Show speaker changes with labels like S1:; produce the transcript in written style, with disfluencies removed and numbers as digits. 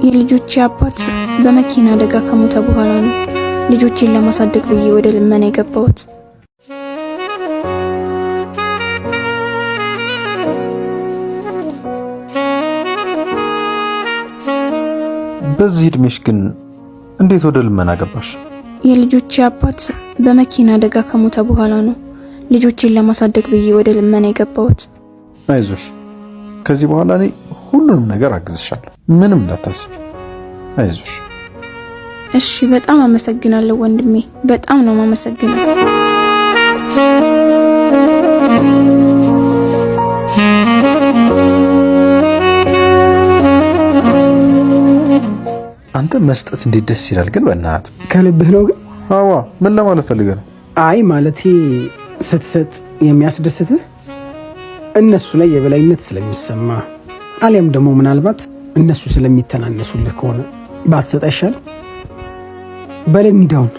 S1: የልጆቼ አባት በመኪና አደጋ ከሞተ በኋላ ነው ልጆቼን ለማሳደግ ብዬ ወደ ልመና የገባሁት።
S2: በዚህ እድሜሽ ግን እንዴት ወደ ልመና ገባሽ?
S1: የልጆቼ አባት በመኪና አደጋ ከሞተ በኋላ ነው ልጆቼን ለማሳደግ ብዬ ወደ ልመና የገባሁት።
S2: አይዞሽ፣ ከዚህ በኋላ እኔ ሁሉንም ነገር አግዝሻለሁ። ምንም እንዳታስቢ። አይዞሽ።
S1: እሺ፣ በጣም አመሰግናለሁ ወንድሜ፣ በጣም ነው ማመሰግናለሁ።
S2: አንተ መስጠት እንዴት ደስ ይላል ግን በእናትህ።
S3: ከልብህ ነው ግን?
S2: አዋ፣ ምን ለማለት ፈልገህ ነው?
S3: አይ ማለቴ ስትሰጥ የሚያስደስትህ እነሱ ላይ የበላይነት ስለሚሰማ አሊያም ደግሞ ምናልባት እነሱ ስለሚተናነሱልህ ከሆነ ባትሰጥ አይሻልም? በለኝ ዳውን